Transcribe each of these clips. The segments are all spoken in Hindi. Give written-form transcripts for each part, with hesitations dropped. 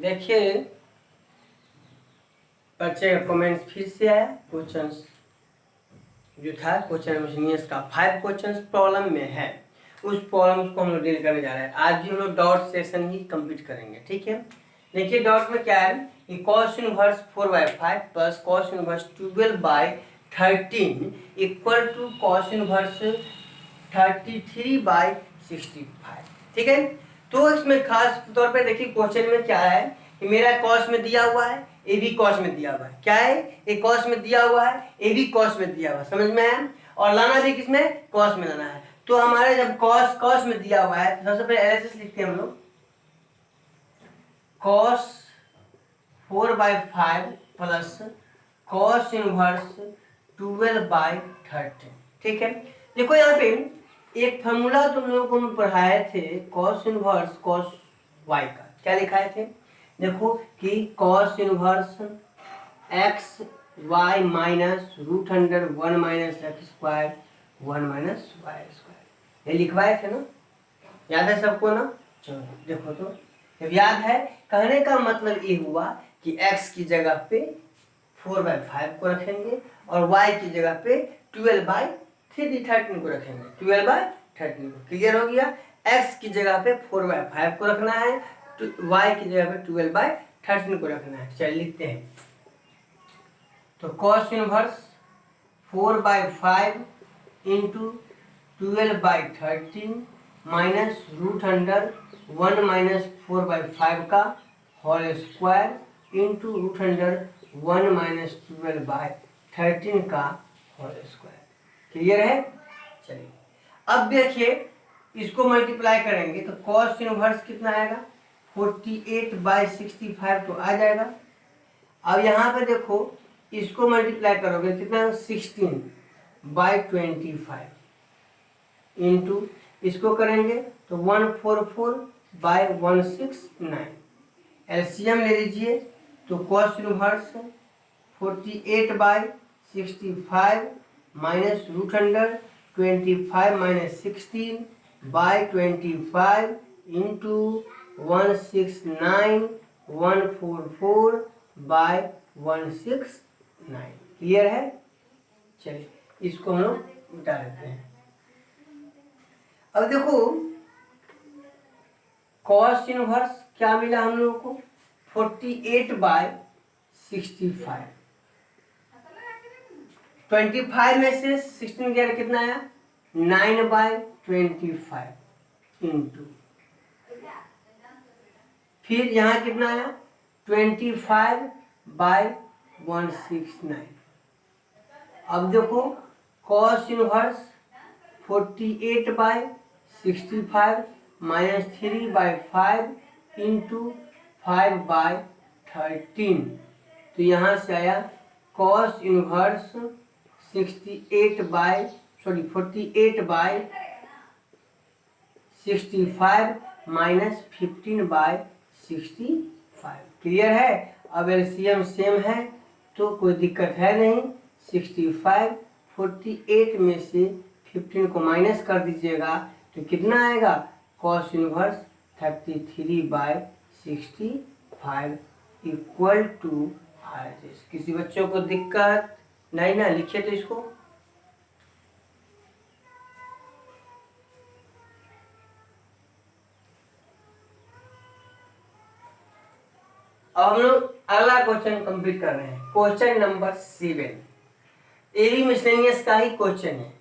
देखिए बच्चे का कमेंट फिर से आया। क्वेश्चन जो था क्वेश्चन मिसलेनियस का 5 क्वेश्चन प्रॉब्लम में है, उस प्रॉब्लम को हम लोग डील करने जा रहे हैं। आज भी हम लोग डॉट सेशन ही कंप्लीट करेंगे, ठीक है। देखिए डॉट में क्या है कि cos inverse 4/5 plus cos inverse 12/13 equal to cos inverse 33/65, ठीक है। तो इसमें खास तौर पे देखिए क्वेश्चन में क्या है कि मेरा कॉस में दिया हुआ है, ए भी कॉस में दिया हुआ है। क्या है, ए कॉस में दिया हुआ है, ए भी कॉस में दिया हुआ है, समझ में आया। और लाना भी किसमें, कॉस में लाना है। तो हमारे जब कॉस कॉस में दिया हुआ है तो सबसे पहले एलएचएस लिखते हैं हम लोग। कॉस 4/5 प्लस कॉस इनवर्स 12/13, ठीक है। देखो यहाँ पे एक फॉर्मूला तुम लोगों को हम पढ़ाए थे कॉस इनवर्स कॉस वाई का। क्या लिखाए थे, देखो कि cos inverse x y minus √1 minus x square 1 minus y square, ये लिखवाए थे ना, याद है सबको ना। चलो देखो तो जब याद है, कहने का मतलब ये हुआ कि x की जगह पे 4/5 को रखेंगे और y की जगह पे 12/13 को रखेंगे, 12/13 को। क्लियर हो गया। x की जगह पे 4/5 को रखना है, y की जगह पे 12/13 को रखना है। चलिए लिखते हैं। तो cos inverse 4/5 into 12/13 minus √1 minus 4/5 का होल स्क्वायर इंटू √1 माइनस 12/13 का होल स्क्वायर। क्लियर है। चलिए अब देखिए इसको मल्टीप्लाई करेंगे तो cos इनवर्स कितना आएगा, 48/65 तो आ जाएगा। अब यहाँ पे देखो इसको मल्टीप्लाई करोगे कितना, 16/25 इंटू इसको करेंगे तो 144/169। एलसीएम ले लीजिए तो cos inverse 48/65 minus √25 minus 16/25 into 169,144/169। Clear है। चलिए इसको हम लोग मिटा देते हैं। अब देखो cos इनवर्स क्या मिला हम लोगों को, 48/65। 25 में से 16 गया कितना आया, 9/25 इंटू फिर यहाँ कितना आया 25/169। अब देखो cos इनवर्स 48/65 माइनस 3/5 इंटू 5/13। तो यहाँ से आया cos इनवर्स 48/65 माइनस 15/65। क्लियर है। अब एलसीएम सेम है तो कोई दिक्कत है नहीं। 65 48 में से 15 को माइनस कर दीजिएगा तो कितना आएगा, cos inverse 33/65 equal to RHS। किसी बच्चों को दिक्कत नहीं ना, लिखिए तो इसको। अब हम लोग अगला क्वेश्चन कंप्लीट कर रहे हैं, क्वेश्चन नंबर 7। ये भी मिसलेनियस का ही क्वेश्चन है।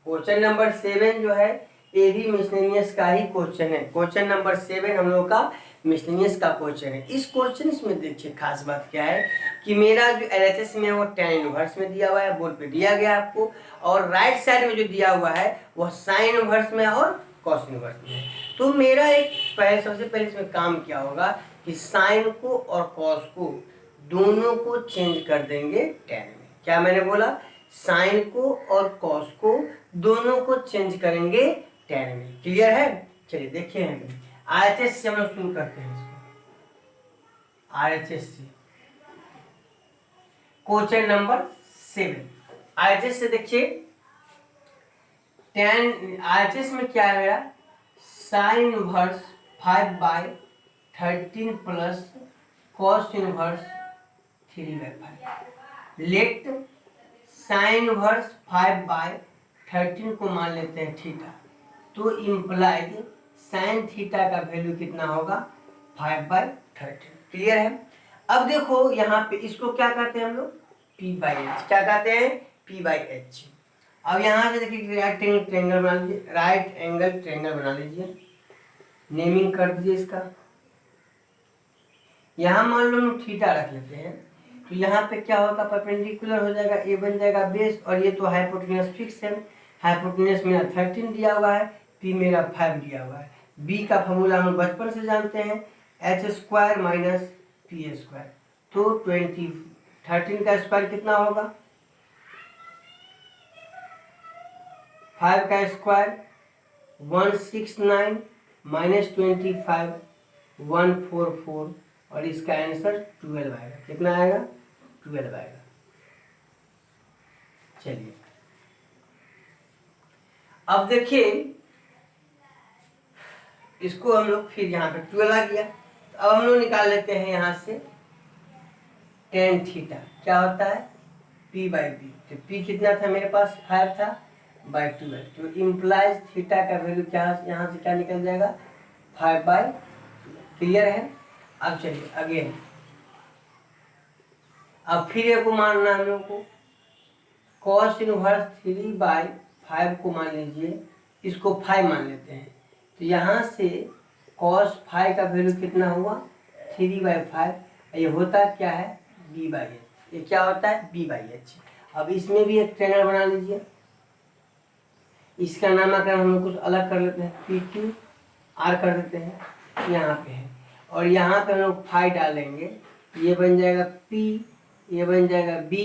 क्वेश्चन नंबर 7 जो है ये भी मिसलेनियस का ही क्वेश्चन है। क्वेश्चन नंबर 7 हम लोग का मिसलेनियस का क्वेश्चन है। इस क्वेश्चन में देखिए खास बात क्या है कि मेरा जो एलएचएस में है वो tan इनवर्स में दिया हुआ है, बोर्ड पे दिया गया आपको, और राइट साइड में जो दिया हुआ है वह साइन इनवर्स में और cos इनवर्स में है। तो मेरा एक सबसे पहले इसमें काम क्या होगा कि साइन को और कॉस को दोनों को चेंज कर देंगे tan में। क्या मैंने बोला, साइन को और कॉस को दोनों को चेंज करेंगे tan में। क्लियर है। चलिए देखिए आरएचएस से हम लोग शुरू करते हैं इसको। आरएचएस से क्वेश्चन नंबर 7। आरएचएस से देखिए tan आरएचएस में क्या है मेरा, sine inverse 5/13 plus cos inverse 3/5। Late sine inverse 5/13 को मान लेते हैं थीटा, तो इम्प्लाइज साइन थीटा का वैल्यू कितना होगा 5/13। क्लियर है। अब देखो यहाँ पे इसको क्या कहते हैं हम लोग P/H, क्या कहते हैं P/H। अब यहाँ से देखिए राइट एंगल ट्रायंगल बना लीजिए, राइट एंगल ट्रायंगल बना लीजिए, नेमिंग कर दीजिए इसका। यहाँ मान लो हम थीटा रख लेते हैं, तो यहाँ पे क्या होगा परपेंडिकुलर हो जाएगा, ए बन जाएगा बेस, और ये तो हाइपोटेन्यूज फिक्स है, हाइपोटेन्यूज मेरा 13 दिया हुआ है, पी मेरा 5 दिया हुआ है। बी का फॉर्मूला हम बचपन से जानते हैं h² माइनस p², तो 13 का स्क्वायर कितना होगा 5 का स्क्वायर 169 माइनस 25 144, और इसका आंसर 12 आएगा। कितना आएगा 12 आएगा। चलिए अब देखिए इसको हम लोग फिर यहाँ पे 12 आ गया, तो अब हम लोग निकाल लेते हैं यहाँ से tan थीटा क्या होता है P/B। तो P कितना था मेरे पास 5 था बाई 12, तो इम्प्लाइज थीटा का वैल्यू क्या यहाँ से क्या निकल जाएगा 5/12। क्लियर है। अब चलिए अगेन, अब फिर एक को मानना हम लोग को cos इनवर्स 3/5 को मान लीजिए, इसको 5 मान लेते हैं, तो यहाँ से cos 5 का वैल्यू कितना हुआ 3/5। ये होता क्या है B/H, ये क्या होता है B/H। अब इसमें भी एक ट्रायंगल बना लीजिए, इसका नामकरण हम लोग कुछ अलग कर लेते हैं, PQR कर देते हैं, यहाँ पे है, और यहाँ पे हम लोग 5 डालेंगे, ये बन जाएगा P, ये बन जाएगा B,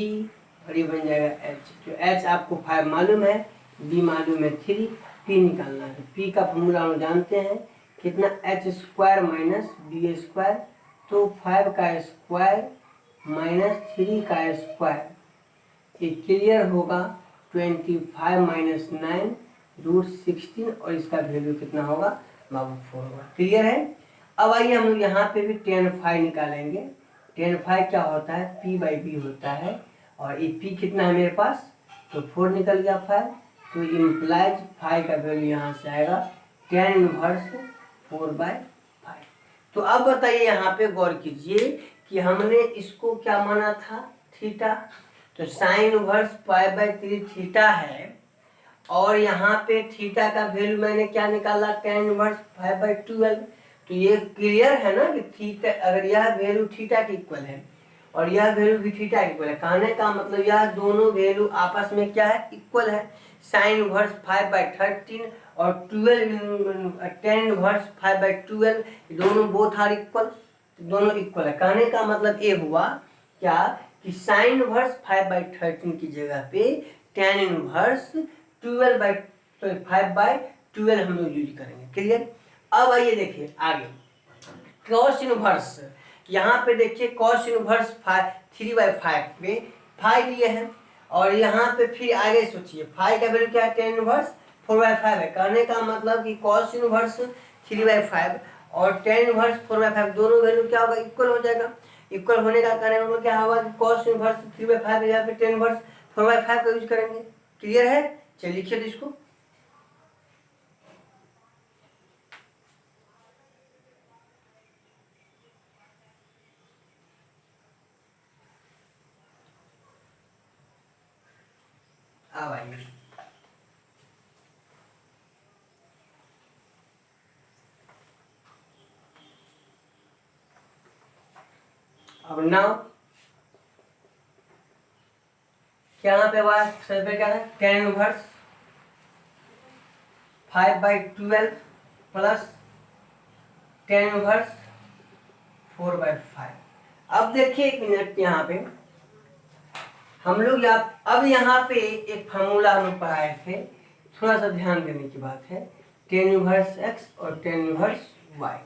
और ये बन जाएगा H। तो H आपको 5 मालूम है, B मालूम है 3, P निकालना है। P का फॉर्मूला हम जानते हैं कितना h² माइनस b², तो 5 का स्क्वायर माइनस 3 का स्क्वायर, ये क्लियर होगा 25 माइनस 9 रूट 16, और इसका वैल्यू कितना होगा बाबू 4 होगा। क्लियर है। अब आइए हम लोग यहाँ पे भी tan 5 निकालेंगे। tan 5 क्या होता है P/B होता है, और ये P कितना है मेरे पास, तो 4 निकल गया 5, तो इम्प्लाइज 5 का वैल्यू यहाँ से आएगा tan इनवर्स 4/5। तो अब बताइए यहाँ पे गौर कीजिए कि हमने इसको क्या माना था थीटा, तो साइन इनवर्स 5/3 थीटा है, और यहाँ पे थीटा का वैल्यू मैंने क्या निकाला tan इनवर्स 5/12। तो ये क्लियर है ना कि थीटा, अगर यह वैल्यू थीटा की इक्वल है और यह वैल्यू भी थीटा इक्वल है, कहने का मतलब यह दोनों वैल्यू आपस में क्या है इक्वल है। साइन इनवर्स 5/13 और 10 इनवर्स 5/12 दोनों बोथ आर इक्वल, दोनों इक्वल है। कहने का मतलब ये हुआ क्या कि साइन इनवर्स 5/13 की जगह पे tan इनवर्स 5/12 हम लोग यूज करेंगे। क्लियर। अब आइए देखिए आगे कॉस इनवर्स, यहाँ पे देखिए कॉस इनवर्स 3/5 पे 5 लिए हैं, और यहाँ पे फिर आगे सोचिए 5 का वैल्यू क्या है tan इनवर्स 4/5 है। कहने का मतलब कि कॉस इनवर्स 3/5 और tan इनवर्स 4/5 दोनों वैल्यू क्या होगा इक्वल हो जाएगा। इक्वल होने का कहने का मतलब क्या होगा कि कॉस इनवर्स 3/5 यहाँ पे tan इनवर्स 4/5 का यूज करेंगे। क्लियर है। चलिए लिखिए इसको, अब आइए अब नाउ क्या पे बात सर पे क्या है tan inverse 5/12 plus tan inverse 4/5। अब देखिए एक मिनट, यहाँ पे हम लोग अब यहाँ पे एक फार्मूला हम पढ़ाए थे, थोड़ा सा ध्यान देने की बात है, tan इनवर्स x और tan इनवर्स y।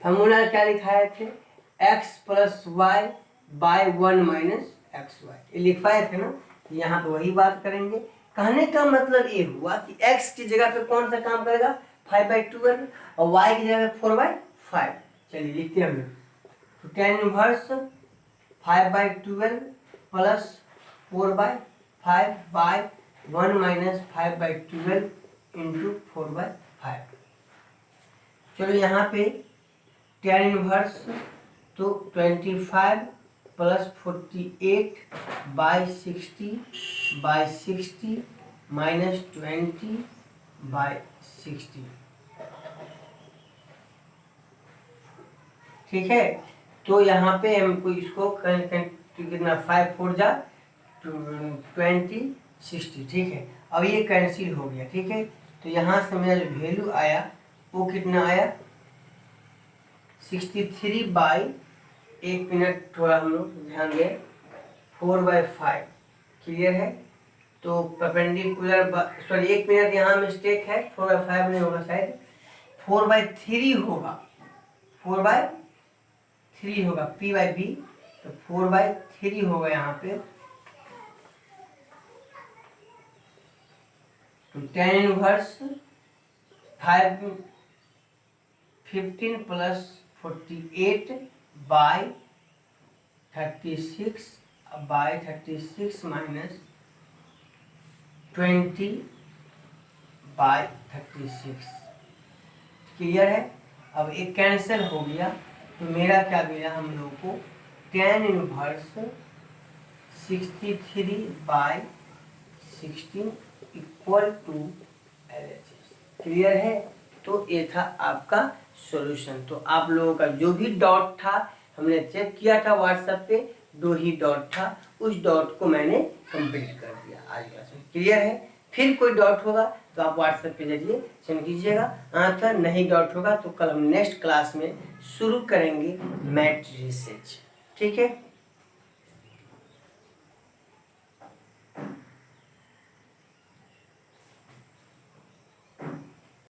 फार्मूला क्या लिखाए थे x plus y by 1 minus x y, ये लिखवाए थे ना। यहाँ पे वही बात करेंगे। कहने का मतलब ये हुआ कि x की जगह पे कौन सा काम करेगा 5/12 और y की जगह 4/5। चलिए लिखते हैं हम लोग तो tan inverse 5/12 plus 4/5/1 minus 5/12 into 4/5। चलो यहाँ पे tan इनवर्स तो 25 प्लस 48/60 माइनस 20/60। ठीक है, तो यहाँ पे हमको इसको कितना 5 4 जा 20 60। ठीक है, अब ये कैंसिल हो गया। ठीक है, तो यहाँ से मेरा जो वैल्यू आया वो कितना आया 63 एक मिनट थोड़ा हम लोग ध्यान दें 4/5। क्लियर है, तो परपेंडिकुलर सॉरी एक मिनट यहाँ मिस्टेक है, 4/5 नहीं होगा शायद 4/3 होगा, 4/3 होगा P/B, तो 4/3 होगा यहाँ पे। तो tan inverse 15 plus 48/36 minus 20/36। Clear है, अब एक कैंसिल हो गया, तो मेरा क्या मिला हम लोगों को tan inverse 63/16 equal to LHS। Clear है, तो ये था आपका सॉल्यूशन। तो आप लोगों का जो भी डॉट था हमने चेक किया था व्हाट्सएप पे, 2 ही डॉट था, उस डॉट को मैंने कंप्लीट कर दिया आज क्लास में। क्लियर है, फिर कोई डॉट होगा तो आप व्हाट्सएप के जरिए सेंड कीजिएगा आंसर, नहीं डॉट होगा तो कल हम नेक्स्ट क्लास में शुरू करेंगे मैट्रिसेस। ठीक है।